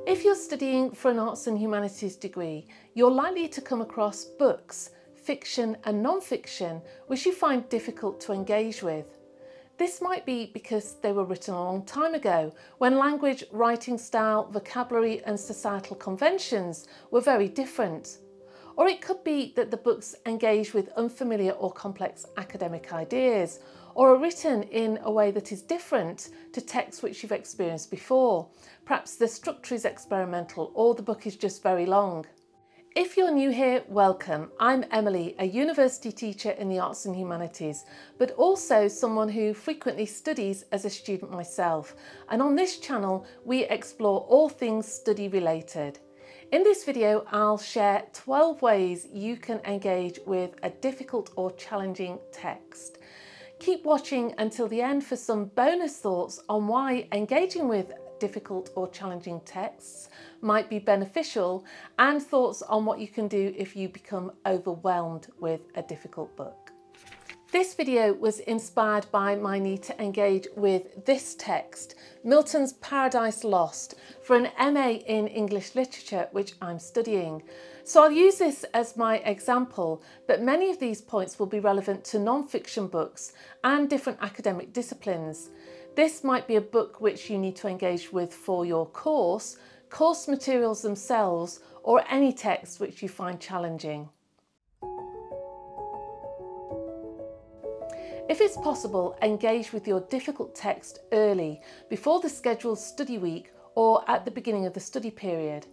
If you're studying for an arts and humanities degree, you're likely to come across books, fiction and non-fiction, which you find difficult to engage with. This might be because they were written a long time ago, when language, writing style, vocabulary and societal conventions were very different. Or it could be that the books engage with unfamiliar or complex academic ideas, or are written in a way that is different to texts which you've experienced before. Perhaps the structure is experimental, or the book is just very long. If you're new here, welcome. I'm Emily, a university teacher in the arts and humanities, but also someone who frequently studies as a student myself. And on this channel, we explore all things study related. In this video, I'll share 12 ways you can engage with a difficult or challenging text. Keep watching until the end for some bonus thoughts on why engaging with difficult or challenging texts might be beneficial, and thoughts on what you can do if you become overwhelmed with a difficult book. This video was inspired by my need to engage with this text, Milton's Paradise Lost, for an MA in English Literature which I'm studying. So I'll use this as my example, but many of these points will be relevant to non-fiction books and different academic disciplines. This might be a book which you need to engage with for your course materials themselves, or any text which you find challenging. If it's possible, engage with your difficult text early, before the scheduled study week or at the beginning of the study period.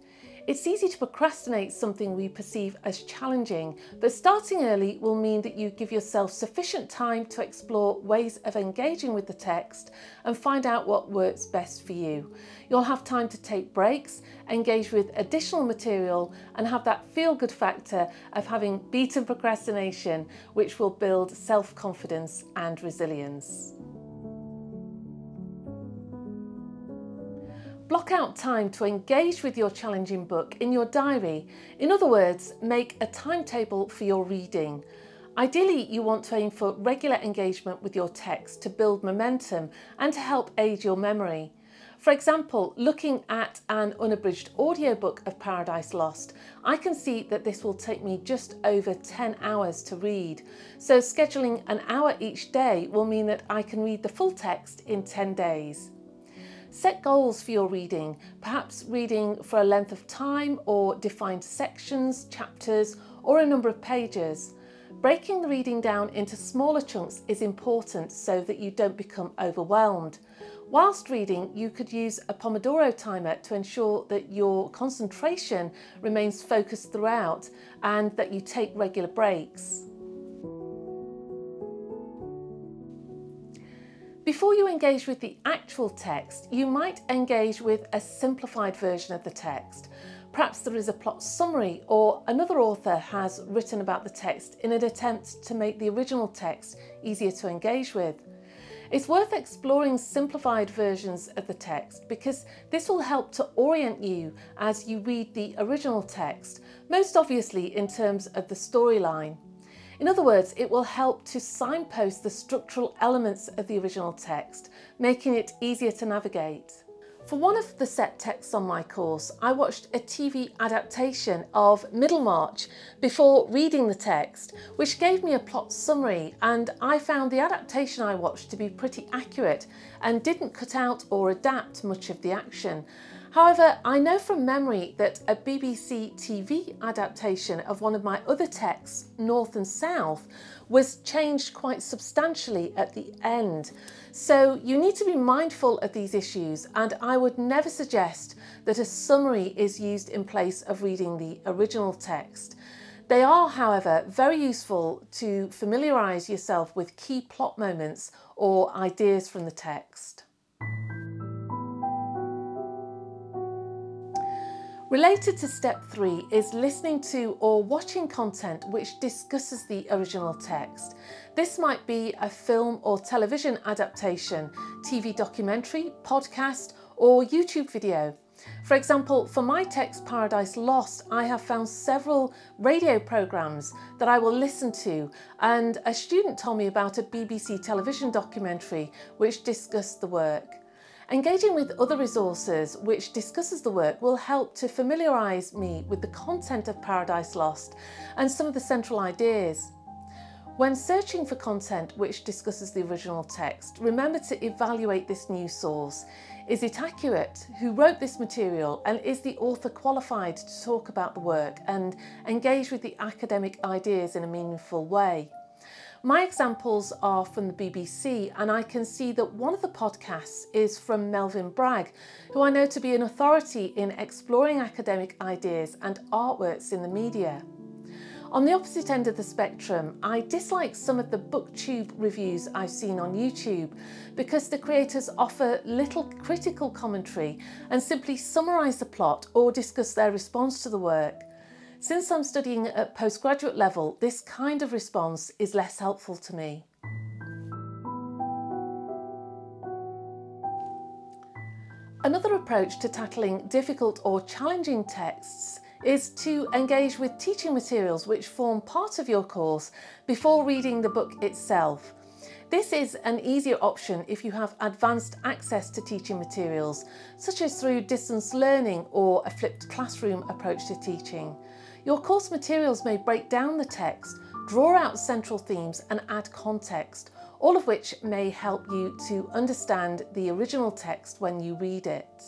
It's easy to procrastinate something we perceive as challenging, but starting early will mean that you give yourself sufficient time to explore ways of engaging with the text and find out what works best for you. You'll have time to take breaks, engage with additional material, and have that feel-good factor of having beaten procrastination, which will build self-confidence and resilience. Block out time to engage with your challenging book in your diary. In other words, make a timetable for your reading. Ideally, you want to aim for regular engagement with your text to build momentum and to help aid your memory. For example, looking at an unabridged audiobook of Paradise Lost, I can see that this will take me just over 10 hours to read. So scheduling an hour each day will mean that I can read the full text in 10 days. Set goals for your reading, perhaps reading for a length of time or defined sections, chapters, or a number of pages. Breaking the reading down into smaller chunks is important so that you don't become overwhelmed. Whilst reading, you could use a Pomodoro timer to ensure that your concentration remains focused throughout and that you take regular breaks. Before you engage with the actual text, you might engage with a simplified version of the text. Perhaps there is a plot summary, or another author has written about the text in an attempt to make the original text easier to engage with. It's worth exploring simplified versions of the text because this will help to orient you as you read the original text, most obviously in terms of the storyline. In other words, it will help to signpost the structural elements of the original text, making it easier to navigate. For one of the set texts on my course, I watched a TV adaptation of Middlemarch before reading the text, which gave me a plot summary, and I found the adaptation I watched to be pretty accurate and didn't cut out or adapt much of the action. However, I know from memory that a BBC TV adaptation of one of my other texts, North and South, was changed quite substantially at the end. So you need to be mindful of these issues, and I would never suggest that a summary is used in place of reading the original text. They are, however, very useful to familiarise yourself with key plot moments or ideas from the text. Related to step 3 is listening to or watching content which discusses the original text. This might be a film or television adaptation, TV documentary, podcast, or YouTube video. For example, for my text Paradise Lost, I have found several radio programmes that I will listen to, and a student told me about a BBC television documentary which discussed the work. Engaging with other resources which discusses the work will help to familiarise me with the content of Paradise Lost and some of the central ideas. When searching for content which discusses the original text, remember to evaluate this news source. Is it accurate? Who wrote this material? And is the author qualified to talk about the work and engage with the academic ideas in a meaningful way? My examples are from the BBC, and I can see that one of the podcasts is from Melvyn Bragg, who I know to be an authority in exploring academic ideas and artworks in the media. On the opposite end of the spectrum, I dislike some of the booktube reviews I've seen on YouTube because the creators offer little critical commentary and simply summarise the plot or discuss their response to the work. Since I'm studying at postgraduate level, this kind of response is less helpful to me. Another approach to tackling difficult or challenging texts is to engage with teaching materials which form part of your course before reading the book itself. This is an easier option if you have advanced access to teaching materials, such as through distance learning or a flipped classroom approach to teaching. Your course materials may break down the text, draw out central themes and add context, all of which may help you to understand the original text when you read it.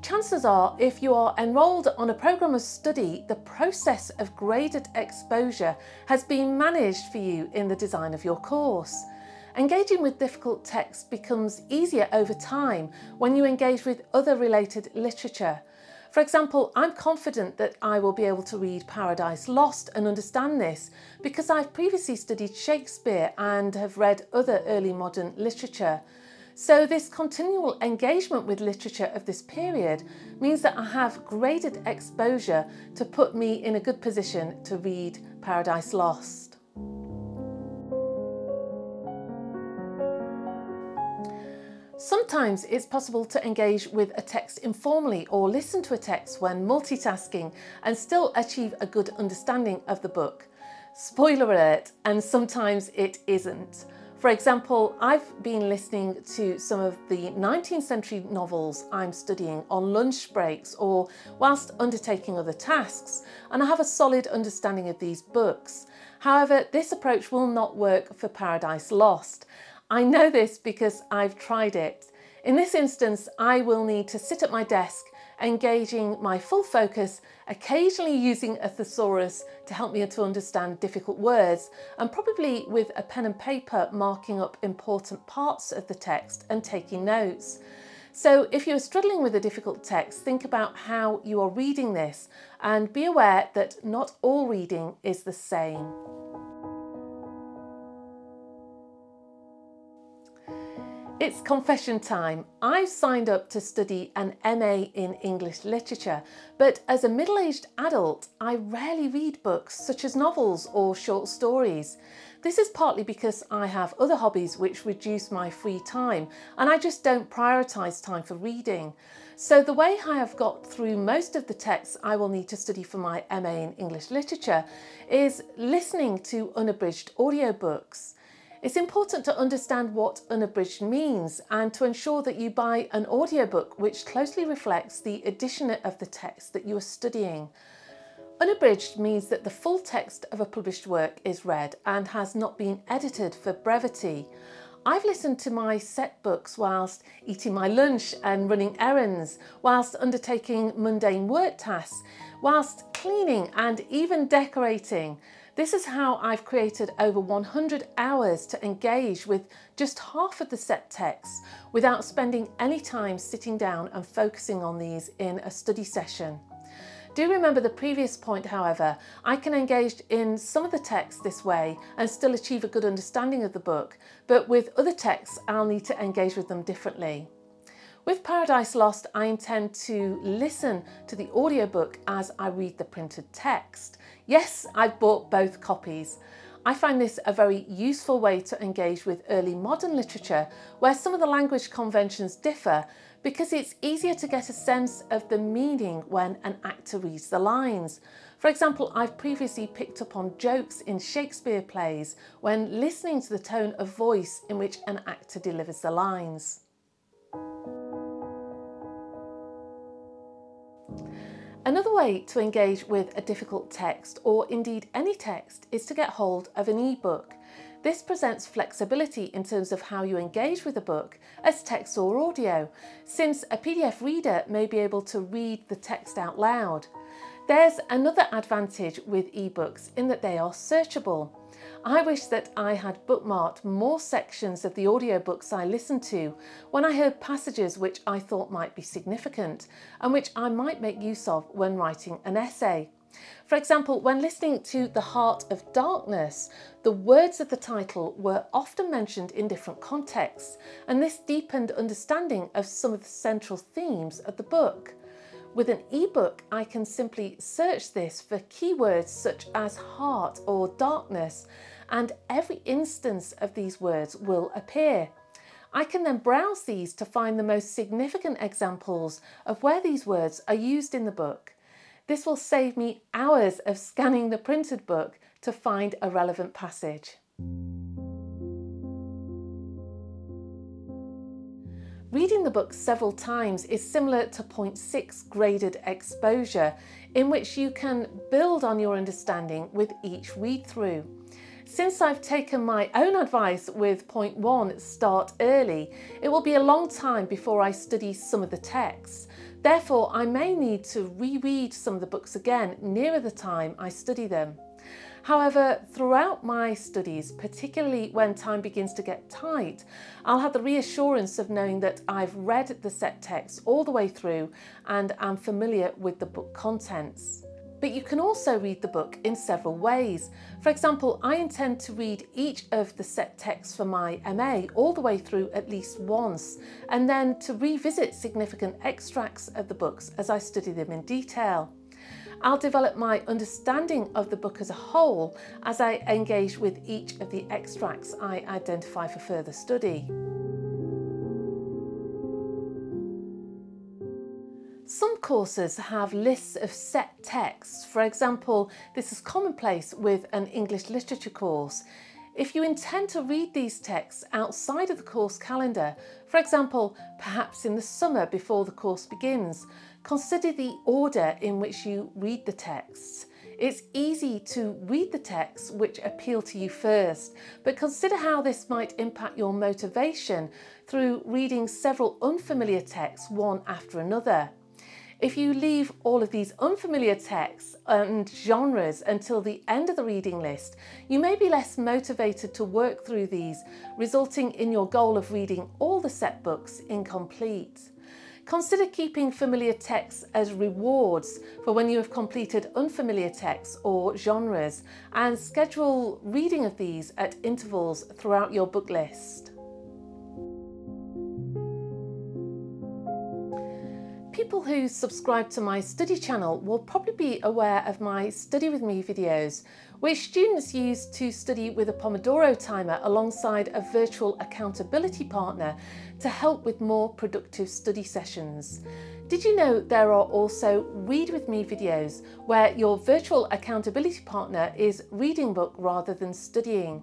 Chances are, if you are enrolled on a programme of study, the process of graded exposure has been managed for you in the design of your course. Engaging with difficult text becomes easier over time when you engage with other related literature. For example, I'm confident that I will be able to read Paradise Lost and understand this because I've previously studied Shakespeare and have read other early modern literature. So this continual engagement with literature of this period means that I have graded exposure to put me in a good position to read Paradise Lost. Sometimes it's possible to engage with a text informally or listen to a text when multitasking and still achieve a good understanding of the book. Spoiler alert, and sometimes it isn't. For example, I've been listening to some of the 19th century novels I'm studying on lunch breaks or whilst undertaking other tasks, and I have a solid understanding of these books. However, this approach will not work for Paradise Lost. I know this because I've tried it. In this instance, I will need to sit at my desk, engaging my full focus, occasionally using a thesaurus to help me to understand difficult words, and probably with a pen and paper marking up important parts of the text and taking notes. So if you're struggling with a difficult text, think about how you are reading this and be aware that not all reading is the same. It's confession time. I've signed up to study an MA in English literature, but as a middle-aged adult, I rarely read books such as novels or short stories. This is partly because I have other hobbies which reduce my free time, and I just don't prioritise time for reading. So the way I have got through most of the texts I will need to study for my MA in English literature is listening to unabridged audiobooks. It's important to understand what unabridged means and to ensure that you buy an audiobook which closely reflects the edition of the text that you are studying. Unabridged means that the full text of a published work is read and has not been edited for brevity. I've listened to my set books whilst eating my lunch and running errands, whilst undertaking mundane work tasks, whilst cleaning and even decorating. This is how I've created over 100 hours to engage with just half of the set text without spending any time sitting down and focusing on these in a study session. Do remember the previous point, however, I can engage in some of the text this way and still achieve a good understanding of the book, but with other texts I'll need to engage with them differently. With Paradise Lost, I intend to listen to the audiobook as I read the printed text. Yes, I've bought both copies. I find this a very useful way to engage with early modern literature where some of the language conventions differ, because it's easier to get a sense of the meaning when an actor reads the lines. For For example, I've previously picked up on jokes in Shakespeare plays when listening to the tone of voice in which an actor delivers the lines. Another way to engage with a difficult text, or indeed any text, is to get hold of an e-book. This presents flexibility in terms of how you engage with a book as text or audio, since a PDF reader may be able to read the text out loud. There's another advantage with ebooks in that they are searchable. I wish that I had bookmarked more sections of the audiobooks I listened to when I heard passages which I thought might be significant and which I might make use of when writing an essay. For example, when listening to The Heart of Darkness, the words of the title were often mentioned in different contexts, and this deepened understanding of some of the central themes of the book. With an ebook, I can simply search this for keywords such as heart or darkness, and every instance of these words will appear. I can then browse these to find the most significant examples of where these words are used in the book. This will save me hours of scanning the printed book to find a relevant passage. Reading the book several times is similar to point 6 graded exposure, in which you can build on your understanding with each read through. Since I've taken my own advice with point 1, start early, it will be a long time before I study some of the texts. Therefore, I may need to reread some of the books again nearer the time I study them. However, throughout my studies, particularly when time begins to get tight, I'll have the reassurance of knowing that I've read the set text all the way through and am familiar with the book contents. But you can also read the book in several ways. For example, I intend to read each of the set texts for my MA all the way through at least once, and then to revisit significant extracts of the books as I study them in detail. I'll develop my understanding of the book as a whole as I engage with each of the extracts I identify for further study. Some courses have lists of set texts. For example, this is commonplace with an English literature course. If you intend to read these texts outside of the course calendar, for example, perhaps in the summer before the course begins, consider the order in which you read the texts. It's easy to read the texts which appeal to you first, but consider how this might impact your motivation through reading several unfamiliar texts one after another. If you leave all of these unfamiliar texts and genres until the end of the reading list, you may be less motivated to work through these, resulting in your goal of reading all the set books incomplete. Consider keeping familiar texts as rewards for when you have completed unfamiliar texts or genres, and schedule reading of these at intervals throughout your book list. People who subscribe to my study channel will probably be aware of my Study With Me videos, which students use to study with a Pomodoro timer alongside a virtual accountability partner to help with more productive study sessions. Did you know there are also Read With Me videos where your virtual accountability partner is reading book rather than studying?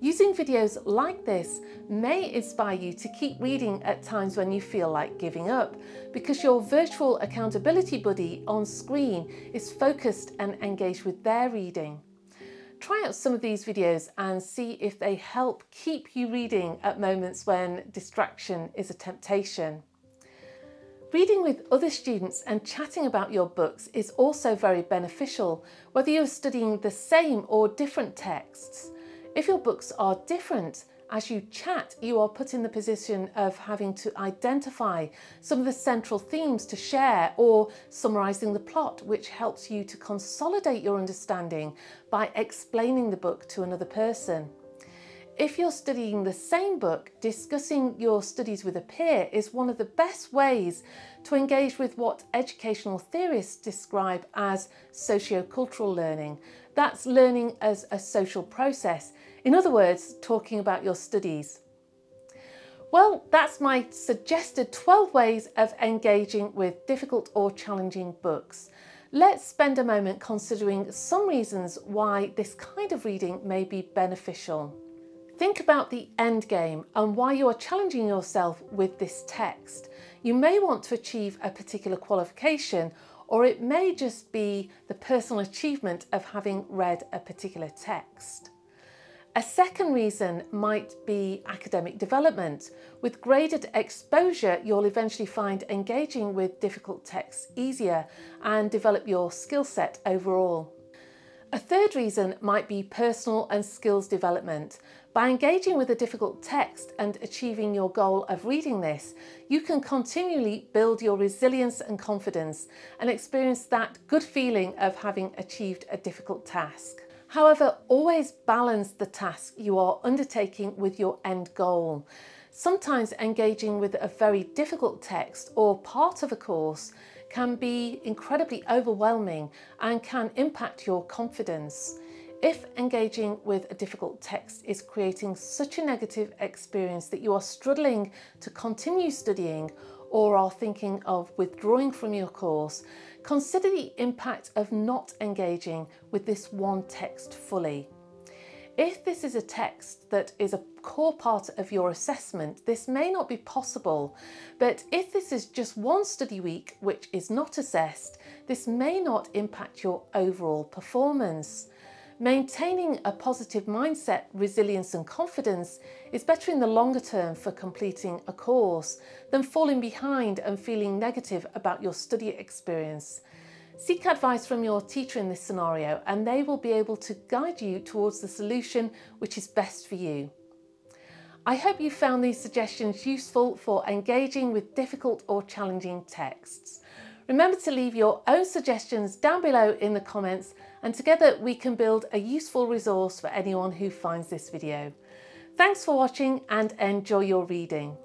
Using videos like this may inspire you to keep reading at times when you feel like giving up, because your virtual accountability buddy on screen is focused and engaged with their reading. Try out some of these videos and see if they help keep you reading at moments when distraction is a temptation. Reading with other students and chatting about your books is also very beneficial, whether you're studying the same or different texts. If your books are different, as you chat, you are put in the position of having to identify some of the central themes to share, or summarising the plot, which helps you to consolidate your understanding by explaining the book to another person. If you're studying the same book, discussing your studies with a peer is one of the best ways to engage with what educational theorists describe as socio-cultural learning. That's learning as a social process. In other words, talking about your studies. Well, that's my suggested 12 ways of engaging with difficult or challenging books. Let's spend a moment considering some reasons why this kind of reading may be beneficial. Think about the end game and why you are challenging yourself with this text. You may want to achieve a particular qualification, or it may just be the personal achievement of having read a particular text. A second reason might be academic development. With graded exposure, you'll eventually find engaging with difficult texts easier and develop your skill set overall. A third reason might be personal and skills development. By engaging with a difficult text and achieving your goal of reading this, you can continually build your resilience and confidence and experience that good feeling of having achieved a difficult task. However, always balance the task you are undertaking with your end goal. Sometimes engaging with a very difficult text or part of a course can be incredibly overwhelming and can impact your confidence. If engaging with a difficult text is creating such a negative experience that you are struggling to continue studying or are thinking of withdrawing from your course, consider the impact of not engaging with this one text fully. If this is a text that is a core part of your assessment, this may not be possible, but if this is just one study week which is not assessed, this may not impact your overall performance. Maintaining a positive mindset, resilience and confidence is better in the longer term for completing a course than falling behind and feeling negative about your study experience. Seek advice from your teacher in this scenario and they will be able to guide you towards the solution which is best for you. I hope you found these suggestions useful for engaging with difficult or challenging texts. Remember to leave your own suggestions down below in the comments, and together we can build a useful resource for anyone who finds this video. Thanks for watching and enjoy your reading.